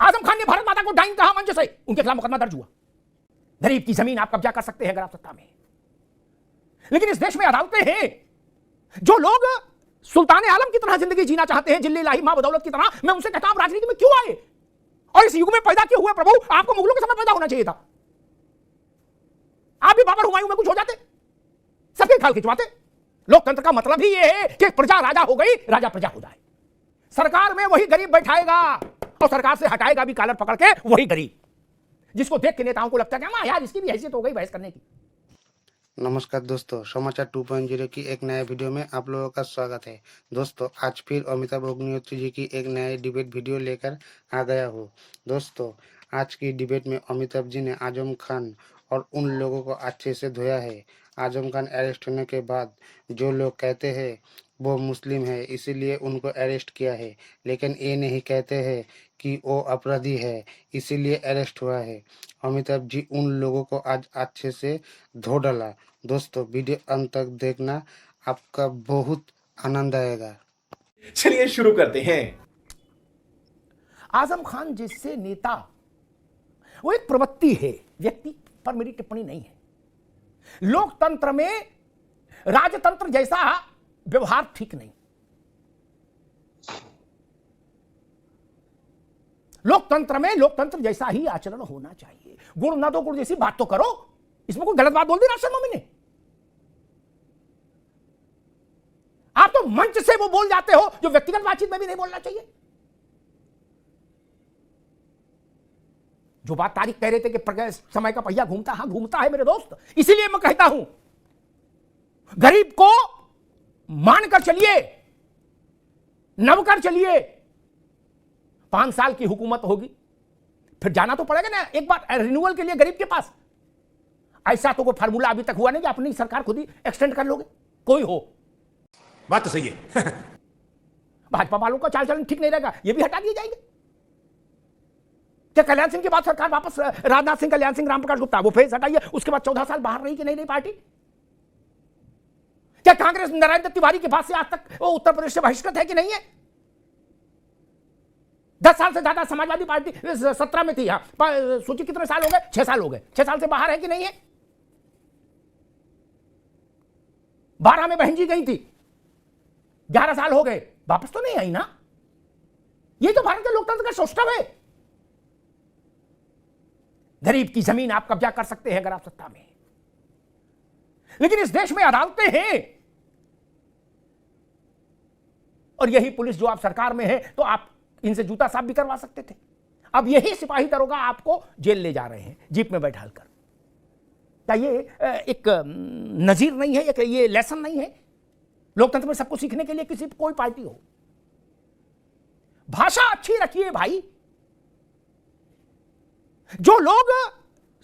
आजम खान ने भारत माता को डाइन कहा मंच से, उनके खिलाफ मुकदमा दर्ज हुआ। गरीब की जमीन आप कब्जा कर सकते हैं अगर आप सत्ता में। लेकिन इस देश में अदालतें हैं। जो लोग सुल्तान आलम की तरह जिंदगी जीना चाहते हैं, जिल्ले इलाही मां बदौलत की तरह, मैं उनसे कहता हूं राजनीति में क्यों आए? और इस युग में पैदा क्यों हुए? प्रभु, आपको मुगलों के समय पैदा होना चाहिए था। आप भी बाबर हुमायूं में कुछ हो जाते, सबके खाल खिंचवाते। लोकतंत्र का मतलब ही यह है कि प्रजा राजा हो गई, राजा प्रजा हो जाए। सरकार में वही गरीब बैठाएगा और सरकार से हटाएगा भी कॉलर पकड़ के वही गरीब, जिसको देख के नेताओं को लगता है कि यार इसकी भी हैसियत हो गई बहस करने की। नमस्कार दोस्तों, समाचार 2.0 की एक नए वीडियो में आप लोगों का स्वागत है। दोस्तों, आज फिर अमिताभ अग्निहोत्री जी की एक नए डिबेट वीडियो लेकर आ गया हूँ। दोस्तों, आज की डिबेट में अमिताभ जी ने आजम खान और उन लोगों को अच्छे से धोया है। आजम खान अरेस्ट होने के बाद जो लोग कहते हैं वो मुस्लिम है इसीलिए उनको अरेस्ट किया है, लेकिन ये नहीं कहते हैं कि वो अपराधी है इसीलिए अरेस्ट हुआ है। अमिताभ जी उन लोगों को आज अच्छे से धो डाला। दोस्तों, वीडियो अंत तक देखना, आपका बहुत आनंद आएगा। चलिए शुरू करते हैं। आजम खान जैसे नेता वो एक प्रवृत्ति है, व्यक्ति पर मेरी टिप्पणी नहीं है। लोकतंत्र में राजतंत्र जैसा व्यवहार ठीक नहीं। लोकतंत्र में लोकतंत्र जैसा ही आचरण होना चाहिए। गुण ना दो गुण जैसी बात तो करो। इसमें कोई गलत बात बोल दी राज शर्मा मैंने? आप तो मंच से वो बोल जाते हो जो व्यक्तिगत बातचीत में भी नहीं बोलना चाहिए। जो बात तारीख कह रहे थे कि समय का पहिया घूमता, हाँ घूमता है मेरे दोस्त। इसीलिए मैं कहता हूं गरीब को मानकर चलिए, नवकर चलिए। 5 साल की हुकूमत होगी, फिर जाना तो पड़ेगा ना एक बार रिन्यूअल के लिए गरीब के पास। ऐसा तो कोई फार्मूला अभी तक हुआ नहीं कि अपनी सरकार खुद ही एक्सटेंड कर लोगे। कोई हो, बात तो सही है। भाजपा वालों का चाल चलन ठीक नहीं रहेगा, ये भी हटा दिए जाएंगे। क्या कल्याण सिंह के बाद सरकार वापस, राजनाथ सिंह, कल्याण सिंह, रामप्रकाश गुप्ता, वो फेस हटाइए, उसके बाद 14 साल बाहर रही कि नहीं रही पार्टी? क्या कांग्रेस नारायण दत्त तिवारी के बाद से आज तक वो उत्तर प्रदेश से बहिष्कृत है कि नहीं है? 10 साल से ज्यादा समाजवादी पार्टी 17 में थी। यहां सूची कितने साल हो गए? 6 साल हो गए। 6 साल से बाहर है कि नहीं है? 12 में बहन जी गई थी, 11 साल हो गए, वापस तो नहीं आई ना। ये तो भारत के लोकतंत्र का सौष्ठव है। गरीब की जमीन आप कब्जा कर सकते हैं अगर आप सत्ता में। लेकिन इस देश में अदालतें हैं और यही पुलिस जो आप सरकार में है, तो आप इनसे जूता साफ भी करवा सकते थे। अब यही सिपाही दरोगा आपको जेल ले जा रहे हैं जीप में बैठाकर। क्या ये एक नजीर नहीं है? ये लेसन नहीं है लोकतंत्र में सबको सीखने के लिए? किसी कोई पार्टी हो, भाषा अच्छी रखिए भाई। जो लोग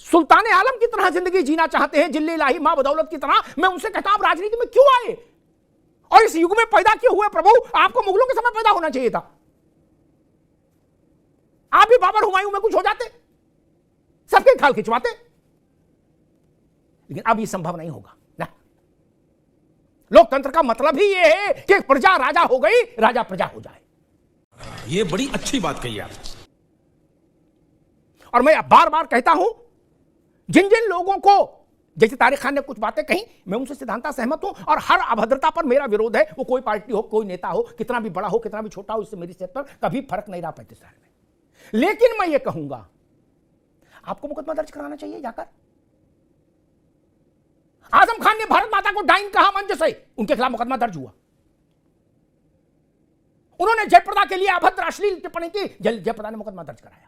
सुल्तान आलम की तरह जिंदगी जीना चाहते हैं, जिल्ले इलाही मां बदौलत की तरह, मैं उनसे कहता हूं राजनीति में क्यों आए? और इस युग में पैदा क्यों हुए? प्रभु, आपको मुगलों के समय पैदा होना चाहिए था। आप भी बाबर हुमायूं में कुछ हो जाते, सबके खाल खिंचवाते। लेकिन अब ये संभव नहीं होगा ना। लोकतंत्र का मतलब ही यह है कि प्रजा राजा हो गई, राजा प्रजा हो जाए। ये बड़ी अच्छी बात कही आप। और मैं बार बार कहता हूं, जिन जिन लोगों को, जैसे तारिक खान ने कुछ बातें कही, मैं उनसे सिद्धांता सहमत हूं और हर अभद्रता पर मेरा विरोध है। वो कोई पार्टी हो, कोई नेता हो, कितना भी बड़ा हो, कितना भी छोटा हो, इससे मेरी सेहत पर कभी फर्क नहीं रहा 35 साल में। लेकिन मैं ये कहूंगा, आपको मुकदमा दर्ज कराना चाहिए जाकर। आजम खान ने भारत माता को डाइन कहा मंच से, उनके खिलाफ मुकदमा दर्ज हुआ। उन्होंने जयप्रदा के लिए अभद्र अश्लील टिप्पणी की, जयप्रदा ने मुकदमा दर्ज कराया।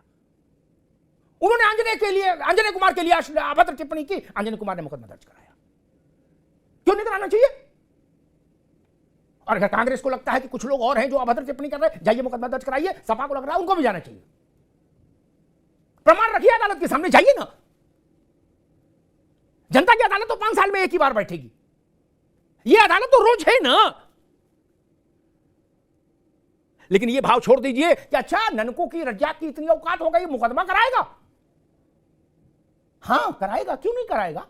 उन्होंने अंजनी कुमार के लिए अभद्र टिप्पणी की, अंजनी कुमार ने मुकदमा दर्ज कराया। क्यों नहीं कराना चाहिए? और अगर कांग्रेस को लगता है कि कुछ लोग और हैं जो अभद्र टिप्पणी कर रहे हैं, जाइए मुकदमा दर्ज कराइए। सपा को लग रहा है उनको भी जाना चाहिए। प्रमाण रखिए अदालत के सामने, जाइए ना। जनता की अदालत तो 5 साल में एक ही बार बैठेगी। यह अदालत तो रोज है ना। लेकिन यह भाव छोड़ दीजिए कि अच्छा, ननको की रज्जाक की इतनी औकात हो गई, मुकदमा कराएगा। हां कराएगा, क्यों नहीं कराएगा?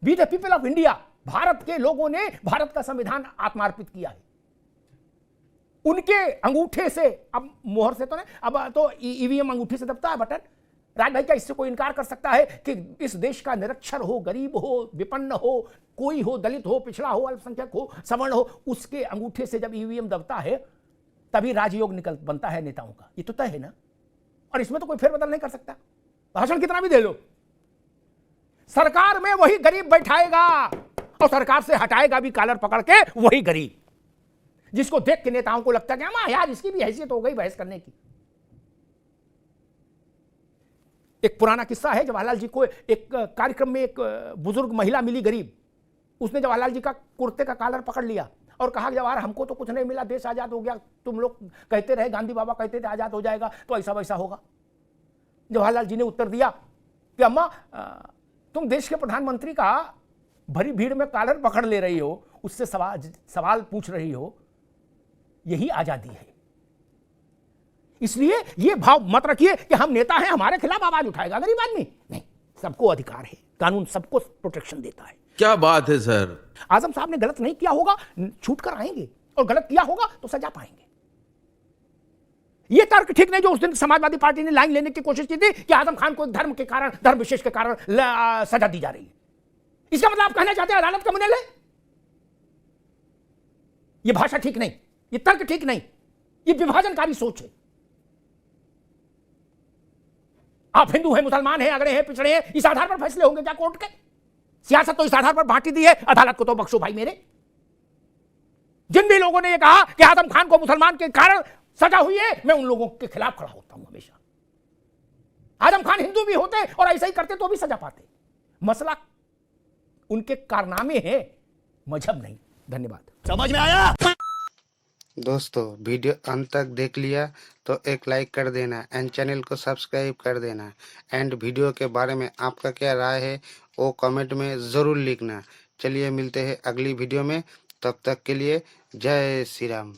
We the people of India, भारत के लोगों ने भारत का संविधान आत्मार्पित किया है। उनके अंगूठे से, अब मोहर से तो नहीं, अब तो ईवीएम अंगूठे से दबता है बटन। राज भाई, क्या इससे कोई इनकार कर सकता है कि इस देश का निरक्षर हो, गरीब हो, विपन्न हो, कोई हो, दलित हो, पिछड़ा हो, अल्पसंख्यक हो, सवर्ण हो, उसके अंगूठे से जब ईवीएम दबता है तभी राजयोग निकल बनता है नेताओं का? ये तो तय है ना। और इसमें तो कोई फेरबदल नहीं कर सकता, भाषण कितना भी दे लो। सरकार में वही गरीब बैठाएगा और सरकार से हटाएगा भी कॉलर पकड़ के वही गरीब, जिसको देख के नेताओं को लगता है कि हाँ यार, इसकी भी हैसियत हो गई बहस करने की। एक पुराना किस्सा है, जवाहरलाल जी को एक कार्यक्रम में एक बुजुर्ग महिला मिली गरीब। उसने जवाहरलाल जी का कुर्ते का कॉलर पकड़ लिया और कहा, जवाहर हमको तो कुछ नहीं मिला, देश आजाद हो गया, तुम लोग कहते रहे, गांधी बाबा कहते थे आजाद हो जाएगा, तो ऐसा वैसा होगा। जवाहरलाल जी ने उत्तर दिया कि अम्मा, तुम देश के प्रधानमंत्री का भरी भीड़ में कॉलर पकड़ ले रही हो, उससे सवाल पूछ रही हो, यही आजादी है। इसलिए यह भाव मत रखिए कि हम नेता हैं, हमारे खिलाफ आवाज उठाएगा गरीब आदमी। नहीं, सबको अधिकार है, कानून सबको प्रोटेक्शन देता है। क्या बात है सर। आजम साहब ने गलत नहीं किया होगा, छूट कर आएंगे, और गलत किया होगा तो सजा पाएंगे। यह तर्क ठीक नहीं जो उस दिन समाजवादी पार्टी ने लाइन लेने की कोशिश की थी कि आजम खान को धर्म के कारण, धर्म विशेष के कारण सजा दी जा रही है। इसका मतलब आप कहना चाहते हैं अदालत का मुने ले? यह भाषा ठीक नहीं, यह तर्क ठीक नहीं, यह विभाजनकारी सोच है। आप हिंदू हैं, मुसलमान हैं, अगड़े हैं, पिछड़े हैं, इस आधार पर फैसले होंगे क्या कोर्ट के? सियासत तो इस आधार पर बांटी दी है, अदालत को तो बख्शो भाई मेरे। जिन भी लोगों ने यह कहा कि आजम खान को मुसलमान के कारण सजा हुई है, मैं उन लोगों के खिलाफ खड़ा होता हूं हमेशा। आजम खान हिंदू भी होते और ऐसा ही करते तो भी सजा पाते। मसला उनके कारनामे हैं, मजहब नहीं। धन्यवाद। समझ में आया? दोस्तों, वीडियो अंत तक देख लिया तो एक लाइक कर देना एंड चैनल को सब्सक्राइब कर देना। एंड वीडियो के बारे में आपका क्या राय है वो कमेंट में ज़रूर लिखना। चलिए मिलते हैं अगली वीडियो में, तब तक के लिए जय श्री राम।